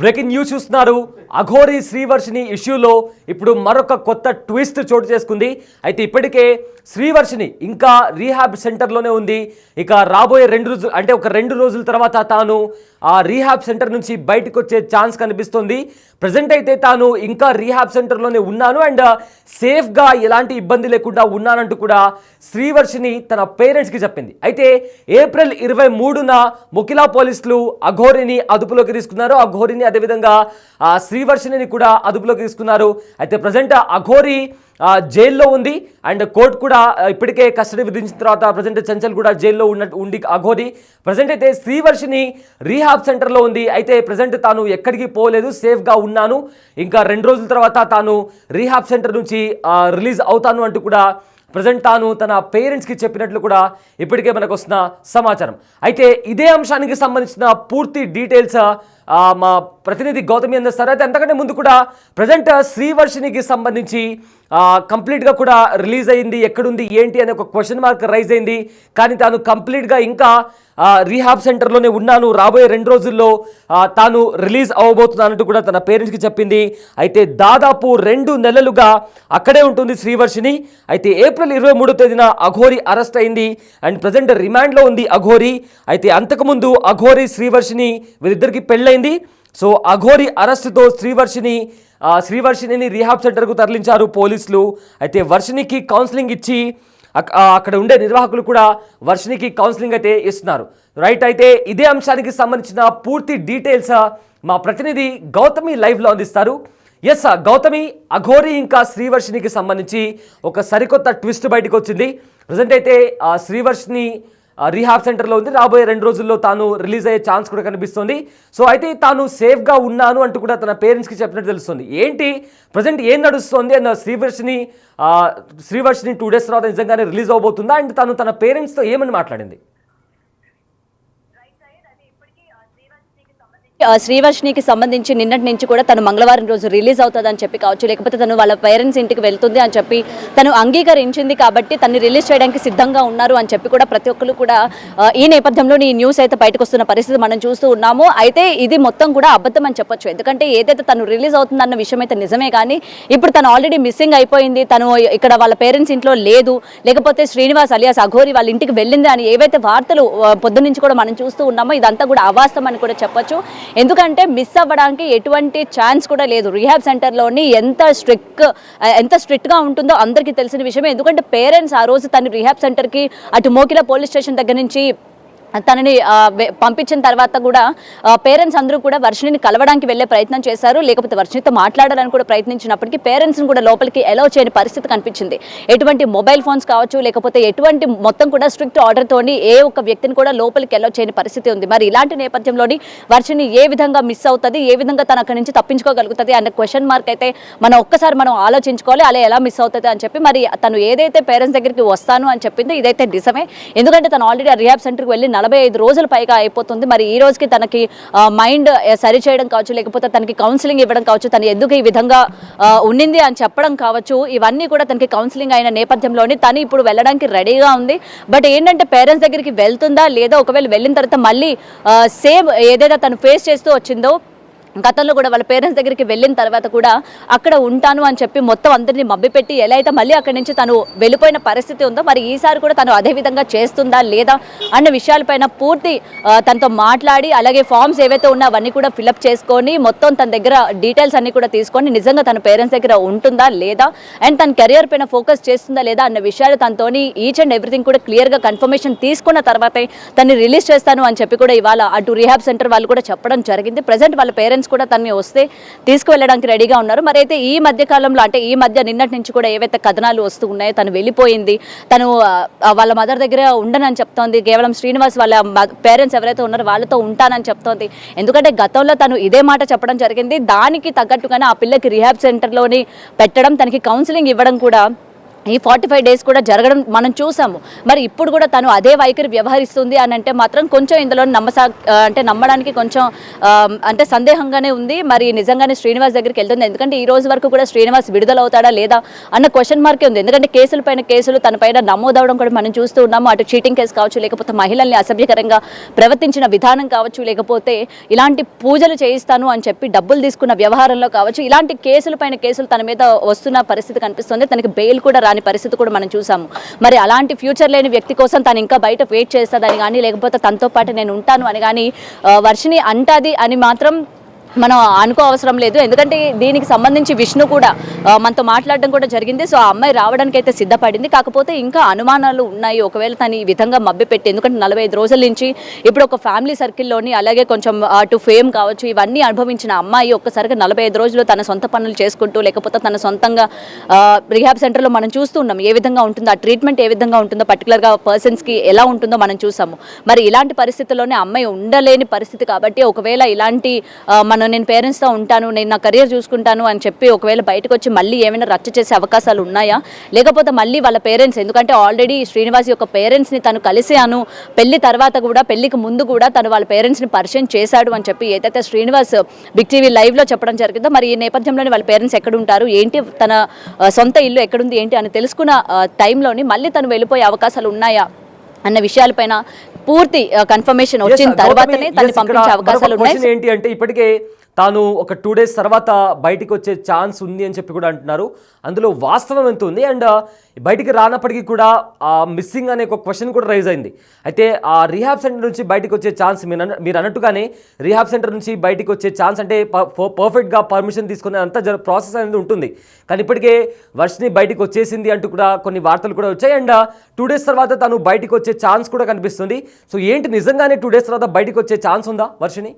Breaking news చూస్తున్నారు. అఘోరి శ్రీవర్షిని ఇష్యూలో ఇప్పుడు మరొక కొత్త ట్విస్ట్ చోటు చేసుకుంది. అయితే ఇప్పటికే శ్రీవర్షిని ఇంకా రీహాబ్ సెంటర్లోనే ఉంది. ఇక రాబోయే 2 రోజుల తర్వాత తాను ఆ రీహాబ్ సెంటర్ నుంచి బయటకు వచ్చే ఛాన్స్ కనిపిస్తుంది. ప్రజెంట్ అయితే తాను ఇంకా రీహాబ్ సెంటర్లోనే ఉన్నాను అండ్ సేఫ్గా ఎలాంటి ఇబ్బంది లేకుండా ఉన్నానంటూ కూడా శ్రీవర్షిని తన పేరెంట్స్కి చెప్పింది. అయితే ఏప్రిల్ 23న ముకిలా పోలీసులు అఘోరిని అదుపులోకి తీసుకున్నారు. అఘోరిని అదేవిధంగా శ్రీవర్షిని కూడా అదుపులోకి తీసుకున్నారు. అయితే ప్రజెంట్ అఘోరి జైల్లో ఉంది అండ్ కోర్టు కూడా ఇప్పటికే కస్టడీ విధించిన తర్వాత ప్రజెంట్ చంచల్ కూడా జైల్లో ఉండి అఘోరి ప్రజెంట్ అయితే శ్రీవర్షిని రీహాబ్ సెంటర్లో ఉంది. అయితే ప్రజెంట్ తాను ఎక్కడికి పోలేదు, సేఫ్గా ఉన్నాను, ఇంకా 2 రోజుల తర్వాత తాను రీహాబ్ సెంటర్ నుంచి రిలీజ్ అవుతాను అంటూ కూడా ప్రజెంట్ తాను తన పేరెంట్స్కి చెప్పినట్లు కూడా ఇప్పటికే మనకు వస్తున్న సమాచారం. అయితే ఇదే అంశానికి సంబంధించిన పూర్తి డీటెయిల్స్ మా ప్రతినిధి గౌతమి అందిస్తారు. అయితే అంతకంటే ముందు కూడా ప్రజెంట్ శ్రీవర్షినికి సంబంధించి కంప్లీట్గా కూడా రిలీజ్ అయింది, ఎక్కడుంది ఏంటి అనే ఒక క్వశ్చన్ మార్క్ రైజ్ అయింది. కానీ తాను కంప్లీట్గా ఇంకా రీహాబ్ సెంటర్లోనే ఉన్నాను, రాబోయే 2 రోజుల్లో తాను రిలీజ్ అవ్వబోతున్నానంటూ కూడా తన పేరెంట్స్కి చెప్పింది. అయితే దాదాపు 2 నెలలుగా అక్కడే ఉంటుంది శ్రీవర్షిని. అయితే ఏప్రిల్ 23వ తేదీన అఘోరి అరెస్ట్ అయింది అండ్ ప్రజెంట్ రిమాండ్లో ఉంది అఘోరి. అయితే అంతకుముందు అఘోరి శ్రీవర్షిని వీరిద్దరికి పెళ్ళైంది. సో అఘోరి అరెస్టుతో శ్రీవర్షిని రీహాబ్ సెంటర్కు తరలించారు పోలీసులు. అయితే వర్షినికి కౌన్సిలింగ్ ఇచ్చి అక్కడ ఉండే నిర్వాహకులు కూడా వర్షినికి కౌన్సిలింగ్ అయితే ఇస్తున్నారు. రైట్, అయితే ఇదే అంశానికి సంబంధించిన పూర్తి డీటెయిల్స్ మా ప్రతినిధి గౌతమి లైవ్లో అందిస్తారు. ఎస్ గౌతమి, అఘోరి ఇంకా శ్రీవర్షినికి సంబంధించి ఒక సరికొత్త ట్విస్ట్ బయటకు వచ్చింది. ప్రజెంట్ అయితే శ్రీవర్షిని రీహాబ్ సెంటర్లో ఉంది, రాబోయే 2 రోజుల్లో తాను రిలీజ్ అయ్యే ఛాన్స్ కూడా కనిపిస్తుంది. సో అయితే తాను సేఫ్గా ఉన్నాను అంటూ కూడా తన పేరెంట్స్కి చెప్పినట్టు తెలుస్తుంది. ఏంటి ప్రజెంట్ ఏం నడుస్తుంది అండ్ శ్రీవర్షిని 2 డేస్ తర్వాత నిజంగానే రిలీజ్ అవబోతుందా అండ్ తాను తన పేరెంట్స్తో ఏమని మాట్లాడింది? శ్రీవర్షినికి సంబంధించి నిన్నటి నుంచి కూడా తను మంగళవారం రోజు రిలీజ్ అవుతుందని చెప్పి కావచ్చు, లేకపోతే తను వాళ్ళ పేరెంట్స్ ఇంటికి వెళ్తుంది అని చెప్పి తను అంగీకరించింది కాబట్టి తను రిలీజ్ చేయడానికి సిద్ధంగా ఉన్నారు అని చెప్పి కూడా ప్రతి ఒక్కరు కూడా ఈ నేపథ్యంలో ఈ న్యూస్ అయితే బయటకు వస్తున్న పరిస్థితి మనం చూస్తూ ఉన్నాము. అయితే ఇది మొత్తం కూడా అబద్ధం అని చెప్పొచ్చు. ఎందుకంటే ఏదైతే తను రిలీజ్ అవుతుందన్న విషయం అయితే నిజమే, కానీ ఇప్పుడు తను ఆల్రెడీ మిస్సింగ్ అయిపోయింది, తను ఇక్కడ వాళ్ళ పేరెంట్స్ ఇంట్లో లేదు, లేకపోతే శ్రీనివాస్ అలియాస్ అఘోరి వాళ్ళ ఇంటికి వెళ్ళింది అని ఏవైతే వార్తలు పొద్దు నుంచి కూడా మనం చూస్తూ ఉన్నామో ఇదంతా కూడా అవాస్తవం అని కూడా చెప్పొచ్చు. ఎందుకంటే మిస్ అవ్వడానికి ఎటువంటి ఛాన్స్ కూడా లేదు. రీహాబ్ సెంటర్లోని ఎంత స్ట్రిక్ట్గా ఉంటుందో అందరికీ తెలిసిన విషయమే. ఎందుకంటే పేరెంట్స్ ఆ రోజు తను రీహాబ్ సెంటర్కి అటు మోకిలా పోలీస్ స్టేషన్ దగ్గర నుంచి తనని పంపించిన తర్వాత కూడా పేరెంట్స్ అందరూ కూడా వర్షిణిని కలవడానికి వెళ్ళే ప్రయత్నం చేశారు, లేకపోతే వర్షిణితో మాట్లాడాలని కూడా ప్రయత్నించినప్పటికీ పేరెంట్స్ని కూడా లోపలికి అలౌ చేయని పరిస్థితి కనిపించింది. ఎటువంటి మొబైల్ ఫోన్స్ కావచ్చు, లేకపోతే ఎటువంటి మొత్తం కూడా స్ట్రిక్ట్ ఆర్డర్తోని ఏ ఒక్క వ్యక్తిని కూడా లోపలికి అలౌ చేయని పరిస్థితి ఉంది. మరి ఇలాంటి నేపథ్యంలోని వర్షిణి ఏ విధంగా మిస్ అవుతుంది, ఏ విధంగా తన అక్కడి నుంచి తప్పించుకోగలుగుతుంది అనే క్వశ్చన్ మార్క్ అయితే మనం ఆలోచించుకోవాలి. అలా ఎలా మిస్ అవుతుంది అని చెప్పి మరి తను ఏదైతే పేరెంట్స్ దగ్గరికి వస్తాను అని చెప్పిందో ఇదైతే నిజమే. ఎందుకంటే తను ఆల్రెడీ రీహాబ్ సెంటర్కి వెళ్ళి 45 రోజుల పైగా అయిపోతుంది. మరి ఈ రోజుకి తనకి మైండ్ సరి చేయడం కావచ్చు, లేకపోతే తనకి కౌన్సిలింగ్ ఇవ్వడం కావచ్చు, తను ఎందుకు ఈ విధంగా ఉండింది అని చెప్పడం కావచ్చు, ఇవన్నీ కూడా తనకి కౌన్సిలింగ్ అయిన నేపథ్యంలోని తను ఇప్పుడు వెళ్ళడానికి రెడీగా ఉంది. బట్ ఏంటంటే పేరెంట్స్ దగ్గరికి వెళ్తుందా లేదా, ఒకవేళ వెళ్ళిన తర్వాత మళ్ళీ సేమ్ ఏదైతే తను ఫేస్ చేస్తూ వచ్చిందో గతంలో కూడా వాళ్ళ పేరెంట్స్ దగ్గరికి వెళ్ళిన తర్వాత కూడా అక్కడ ఉంటాను అని చెప్పి మొత్తం అందరినీ మభ్యపెట్టి ఎలా అయితే మళ్ళీ అక్కడి నుంచి తను వెళ్ళిపోయిన పరిస్థితి ఉందో, మరి ఈసారి కూడా తను అదే విధంగా చేస్తుందా లేదా అన్న విషయాలపైన పూర్తి తనతో మాట్లాడి, అలాగే ఫామ్స్ ఏవైతే ఉన్నా అవన్నీ కూడా ఫిలప్ చేసుకొని మొత్తం తన దగ్గర డీటెయిల్స్ అన్ని కూడా తీసుకొని నిజంగా తన పేరెంట్స్ దగ్గర ఉంటుందా లేదా అండ్ తన కెరియర్ పైన ఫోకస్ చేస్తుందా లేదా అన్న విషయాలు తనతోని ఈచ్ అండ్ ఎవ్రీథింగ్ కూడా క్లియర్గా కన్ఫర్మేషన్ తీసుకున్న తర్వాతే తను రిలీజ్ చేస్తాను అని చెప్పి కూడా ఇవాళ అటు రీహాబ్ సెంటర్ వాళ్ళు కూడా చెప్పడం జరిగింది. ప్రజెంట్ వాళ్ళ పేరెంట్స్ కూడా తనని వస్తే తీసుకువెళ్ళడానికి రెడీగా ఉన్నారు. మరి అయితే ఈ మధ్య కాలంలో అంటే ఈ మధ్య నిన్నటి నుంచి కూడా ఏవైతే కథనాలు వస్తూ ఉన్నాయో, తను వెళ్ళిపోయింది, తను వాళ్ళ మదర్ దగ్గర ఉండనని చెప్తోంది, కేవలం శ్రీనివాస్ వాళ్ళ పేరెంట్స్ ఎవరైతే ఉన్నారో వాళ్ళతో ఉంటానని చెప్తోంది. ఎందుకంటే గతంలో తను ఇదే మాట చెప్పడం జరిగింది. దానికి తగ్గట్టుగానే ఆ పిల్లకి రీహాబ్ సెంటర్లోని పెట్టడం, తనకి కౌన్సిలింగ్ ఇవ్వడం కూడా ఈ 45 డేస్ కూడా జరగడం మనం చూసాము. మరి ఇప్పుడు కూడా తను అదే వైఖరి వ్యవహరిస్తుంది అని అంటే మాత్రం కొంచెం ఇందులో అంటే నమ్మడానికి కొంచెం అంటే సందేహంగానే ఉంది. మరి నిజంగానే శ్రీనివాస్ దగ్గరికి వెళ్తుంది, ఎందుకంటే ఈ రోజు వరకు కూడా శ్రీనివాస్ విడుదలవుతాడా లేదా అన్న క్వశ్చన్ మార్కే ఉంది. ఎందుకంటే కేసుల పైన కేసులు తన పైన నమోదవడం కూడా మనం చూస్తూ ఉన్నాము. అటు చీటింగ్ కేసు కావచ్చు, లేకపోతే మహిళల్ని అసభ్యకరంగా ప్రవర్తించిన విధానం కావచ్చు, లేకపోతే ఇలాంటి పూజలు చేయిస్తాను అని చెప్పి డబ్బులు తీసుకున్న వ్యవహారంలో కావచ్చు, ఇలాంటి కేసుల పైన కేసులు తన మీద వస్తున్న పరిస్థితి కనిపిస్తుంది. తనకి బెయిల్ కూడా రాని పరిస్థితి కూడా మనం చూసాము. మరి అలాంటి ఫ్యూచర్ లేని వ్యక్తి కోసం తను ఇంకా బయట వెయిట్ చేస్తుందని కానీ, లేకపోతే తనతో పాటు నేను ఉంటాను అని కానీ వర్షిని అంటాది అని మాత్రం మనం అనుకో అవసరం లేదు. ఎందుకంటే దీనికి సంబంధించి విష్ణు కూడా మనతో మాట్లాడడం కూడా జరిగింది. సో ఆ అమ్మాయి రావడానికి అయితే సిద్ధపడింది. కాకపోతే ఇంకా అనుమానాలు ఉన్నాయి. ఒకవేళ తను ఈ విధంగా మభ్యపెట్టి, ఎందుకంటే 45 రోజుల నుంచి ఇప్పుడు ఒక ఫ్యామిలీ సర్కిల్లోని, అలాగే కొంచెం అటు ఫేమ్ కావచ్చు, ఇవన్నీ అనుభవించిన అమ్మాయి ఒక్కసారిగా 45 రోజులు తన సొంత పనులు చేసుకుంటూ, లేకపోతే తన సొంతంగా రిహాబ్ సెంటర్లో మనం చూస్తున్నాం ఏ విధంగా ఉంటుందో, ఆ ట్రీట్మెంట్ ఏ విధంగా ఉంటుందో, పర్టికులర్గా పర్సన్స్కి ఎలా ఉంటుందో మనం చూసాము. మరి ఇలాంటి పరిస్థితుల్లోనే అమ్మాయి ఉండలేని పరిస్థితి కాబట్టి, ఒకవేళ ఇలాంటి నేను పేరెంట్స్తో ఉంటాను, నేను నా కెరియర్ చూసుకుంటాను అని చెప్పి ఒకవేళ బయటకు వచ్చి మళ్ళీ ఏమైనా రచ్చ చేసే అవకాశాలు ఉన్నాయా, లేకపోతే మళ్ళీ వాళ్ళ పేరెంట్స్, ఎందుకంటే ఆల్రెడీ శ్రీనివాస్ యొక్క పేరెంట్స్ని తను కలిసాను, పెళ్లి తర్వాత కూడా, పెళ్లికి ముందు కూడా తను వాళ్ళ పేరెంట్స్ని పరిచయం చేశాడు అని చెప్పి ఏదైతే శ్రీనివాస్ బిగ్ టీవీ లైవ్లో చెప్పడం జరిగిందో, మరి ఈ నేపథ్యంలోనే వాళ్ళ పేరెంట్స్ ఎక్కడుంటారు ఏంటి, తన సొంత ఇల్లు ఎక్కడుంది ఏంటి అని తెలుసుకున్న టైంలోని మళ్ళీ తను వెళ్ళిపోయే అవకాశాలు ఉన్నాయా అన్న విషయాలపైన పూర్తి కన్ఫర్మేషన్ వచ్చిన తర్వాతనే తనని పంపించే అవకాశాలు ఉన్నాయి. ఏంటి అంటే ఇప్పటికే తాను ఒక 2 days తర్వాత బయటికి వచ్చే ఛాన్స్ ఉంది అని చెప్పి కూడా అంటున్నారు. అందులో వాస్తవం ఎంత ఉంది, అండ్ బయటికి రానప్పటికీ కూడా మిస్సింగ్ అనే ఒక క్వశ్చన్ కూడా రైజ్ అయింది. అయితే ఆ రీహాబ్ సెంటర్ నుంచి బయటికి వచ్చే ఛాన్స్ మీరు అన్నట్టుగానే రీహాబ్ సెంటర్ నుంచి బయటికి వచ్చే ఛాన్స్ అంటే పర్ఫెక్ట్గా పర్మిషన్ తీసుకునే అంత ప్రాసెస్ అనేది ఉంటుంది. కానీ ఇప్పటికే వర్షిని బయటికి వచ్చేసింది అంటూ కూడా కొన్ని వార్తలు కూడా వచ్చాయి. అండ్ 2 days తర్వాత తను బయటికి వచ్చే ఛాన్స్ కూడా కనిపిస్తుంది. సో ఏంటి, నిజంగానే 2 days తర్వాత బయటికి వచ్చే ఛాన్స్ ఉందా వర్షిని?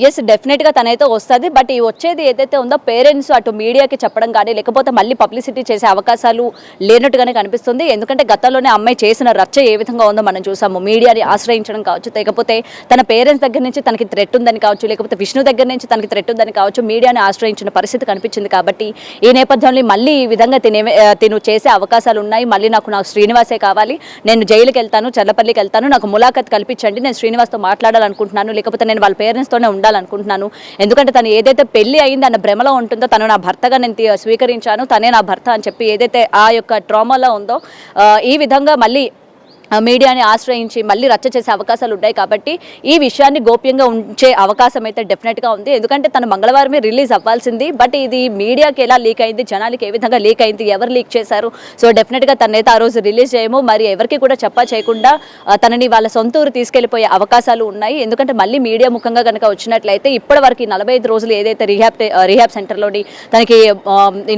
ఎస్, డెఫినెట్గా తనైతే వస్తుంది. బట్ ఈ వచ్చేది ఏదైతే ఉందో పేరెంట్స్ అటు మీడియాకి చెప్పడం కానీ, లేకపోతే మళ్ళీ పబ్లిసిటీ చేసే అవకాశాలు లేనట్టుగానే కనిపిస్తుంది. ఎందుకంటే గతంలోనే అమ్మాయి చేసిన రచ్చ ఏ విధంగా ఉందో మనం చూసాము. మీడియాని ఆశ్రయించడం కావచ్చు, లేకపోతే తన పేరెంట్స్ దగ్గర నుంచి తనకి థ్రెట్ ఉందని కావచ్చు, లేకపోతే విష్ణు దగ్గర నుంచి తనకి థ్రెట్ ఉందని కావచ్చు, మీడియాని ఆశ్రయించిన పరిస్థితి కనిపించింది. కాబట్టి ఈ నేపథ్యంలో మళ్ళీ ఈ విధంగా తిను చేసే అవకాశాలు ఉన్నాయి. మళ్ళీ నాకు శ్రీనివాసే కావాలి, నేను జైలుకి వెళ్తాను, చల్లపల్లికి వెళ్తాను, నాకు ములాఖత్ కల్పించండి, నేను శ్రీనివాస్తో మాట్లాడాలనుకుంటున్నాను, లేకపోతే నేను వాళ్ళ పేరెంట్స్తోనే ఉండాలనుకుంటున్నాను. ఎందుకంటే తను ఏదైతే పెళ్లి అయింది అన్న భ్రమలో ఉంటుందో, తను నా భర్తగా నేను స్వీకరించాను, తనే నా భర్త అని చెప్పి ఏదైతే ఆ యొక్క ట్రామాలో ఉందో, ఈ విధంగా మళ్ళీ మీడియాని ఆశ్రయించి మళ్ళీ రచ్చ చేసే అవకాశాలు ఉన్నాయి. కాబట్టి ఈ విషయాన్ని గోప్యంగా ఉంచే అవకాశం అయితే డెఫినెట్గా ఉంది. ఎందుకంటే తను మంగళవారమే రిలీజ్ అవ్వాల్సింది. బట్ ఇది మీడియాకి ఎలా లీక్ అయింది, జనాలకి ఏ విధంగా లీక్ అయింది, ఎవరు లీక్ చేశారు, సో డెఫినెట్గా తనైతే ఆ రోజు రిలీజ్ చేయము, మరి ఎవరికి కూడా చేయకుండా తనని వాళ్ళ సొంత ఊరు తీసుకెళ్లిపోయే అవకాశాలు ఉన్నాయి. ఎందుకంటే మళ్ళీ మీడియా ముఖంగా కనుక వచ్చినట్లయితే ఇప్పటి వరకు 45 రోజులు ఏదైతే రీహాబ్ సెంటర్లోని తనకి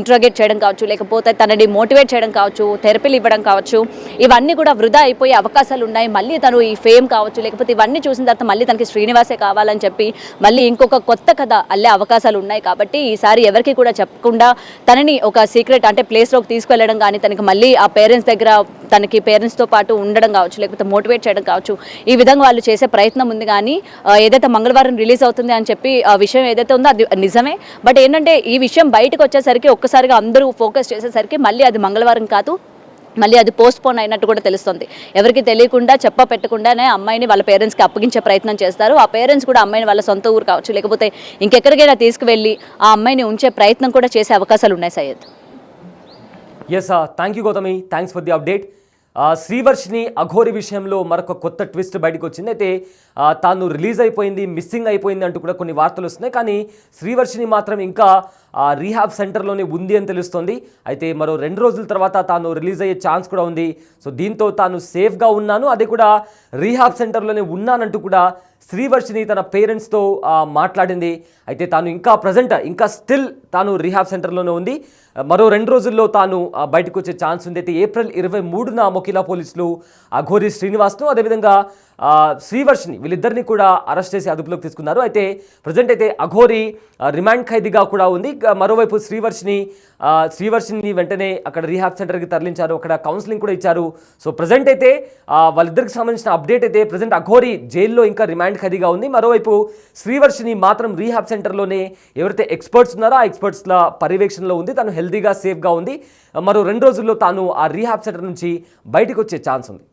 ఇంట్రోగేట్ చేయడం కావచ్చు, లేకపోతే తనని మోటివేట్ చేయడం కావచ్చు, థెరపీలు ఇవ్వడం కావచ్చు, ఇవన్నీ కూడా వృధా పోయే అవకాశాలు ఉన్నాయి. మళ్ళీ తను ఈ ఫేమ్ కావచ్చు, లేకపోతే ఇవన్నీ చూసిన తర్వాత మళ్ళీ తనకి శ్రీనివాసే కావాలని చెప్పి మళ్ళీ ఇంకొక కొత్త కథ అల్లే అవకాశాలు ఉన్నాయి. కాబట్టి ఈసారి ఎవరికి కూడా చెప్పకుండా తనని ఒక సీక్రెట్ అంటే ప్లేస్లోకి తీసుకెళ్లడం కానీ, తనకి మళ్ళీ ఆ పేరెంట్స్ దగ్గర తనకి పేరెంట్స్తో పాటు ఉండడం కావచ్చు, లేకపోతే మోటివేట్ చేయడం కావచ్చు, ఈ విధంగా వాళ్ళు చేసే ప్రయత్నం ఉంది. కానీ ఏదైతే మంగళవారం రిలీజ్ అవుతుంది అని చెప్పి ఆ విషయం ఏదైతే ఉందో అది నిజమే. బట్ ఏంటంటే ఈ విషయం బయటకు వచ్చేసరికి ఒక్కసారిగా అందరూ ఫోకస్ చేసేసరికి మళ్ళీ అది మంగళవారం కాదు, మళ్ళీ అది పోస్ట్ పోన్ అయినట్టు కూడా తెలుస్తుంది. ఎవరికి తెలియకుండా పెట్టకుండానే అమ్మాయిని వాళ్ళ పేరెంట్స్కి అప్పగించే ప్రయత్నం చేస్తారు. ఆ పేరెంట్స్ కూడా అమ్మాయిని వాళ్ళ సొంత ఊరు కావచ్చు, లేకపోతే ఇంకెక్కడికైనా తీసుకువెళ్ళి ఆ అమ్మాయిని ఉంచే ప్రయత్నం కూడా చేసే అవకాశాలు ఉన్నాయి. Syed, yes, thank you Gautami, thanks for the update. Srivarshini Aghori విషయంలో మరొక కొత్త ట్విస్ట్ బయటకు వచ్చింది. అయితే తాను రిలీజ్ అయిపోయింది, మిస్సింగ్ అయిపోయింది అంటూ కూడా కొన్ని వార్తలు వస్తున్నాయి. కానీ శ్రీవర్షిని మాత్రం ఇంకా రీహాబ్ సెంటర్లోనే ఉంది అని తెలుస్తోంది. అయితే మరో 2 రోజుల తర్వాత తాను రిలీజ్ అయ్యే ఛాన్స్ కూడా ఉంది. సో దీంతో తాను సేఫ్గా ఉన్నాను, అదే కూడా రీహాబ్ సెంటర్లోనే ఉన్నానంటూ కూడా శ్రీవర్షిని తన పేరెంట్స్తో మాట్లాడింది. అయితే తాను ఇంకా ప్రజెంట్ ఇంకా స్టిల్ తాను రీహాబ్ సెంటర్లోనే ఉంది. మరో 2 రోజుల్లో తాను బయటకు వచ్చే ఛాన్స్ ఉంది. అయితే ఏప్రిల్ 23న మొకిలా పోలీసులు అఘోరి శ్రీనివాస్ను, అదేవిధంగా శ్రీవర్షిని వీళ్ళిద్దరిని కూడా అరెస్ట్ చేసి అదుపులోకి తీసుకున్నారు. అయితే ప్రజెంట్ అయితే అఘోరి రిమాండ్ ఖైదీగా కూడా ఉంది. మరోవైపు శ్రీవర్షిని వెంటనే అక్కడ రీహాబ్ సెంటర్కి తరలించారు, అక్కడ కౌన్సిలింగ్ కూడా ఇచ్చారు. సో ప్రజెంట్ అయితే వాళ్ళిద్దరికి సంబంధించిన అప్డేట్ అయితే ప్రజెంట్ అఘోరి జైల్లో ఇంకా రిమాండ్ ఖైదీగా ఉంది. మరోవైపు శ్రీవర్షిని మాత్రం రీహాబ్ సెంటర్లోనే ఎవరైతే ఎక్స్పర్ట్స్ ఉన్నారో ఆ ఎక్స్పర్ట్స్ల పర్యవేక్షణలో ఉంది. తను హెల్తీగా సేఫ్గా ఉంది. మరో 2 రోజుల్లో తాను ఆ రీహాబ్ సెంటర్ నుంచి బయటకు వచ్చే ఛాన్స్ ఉంది.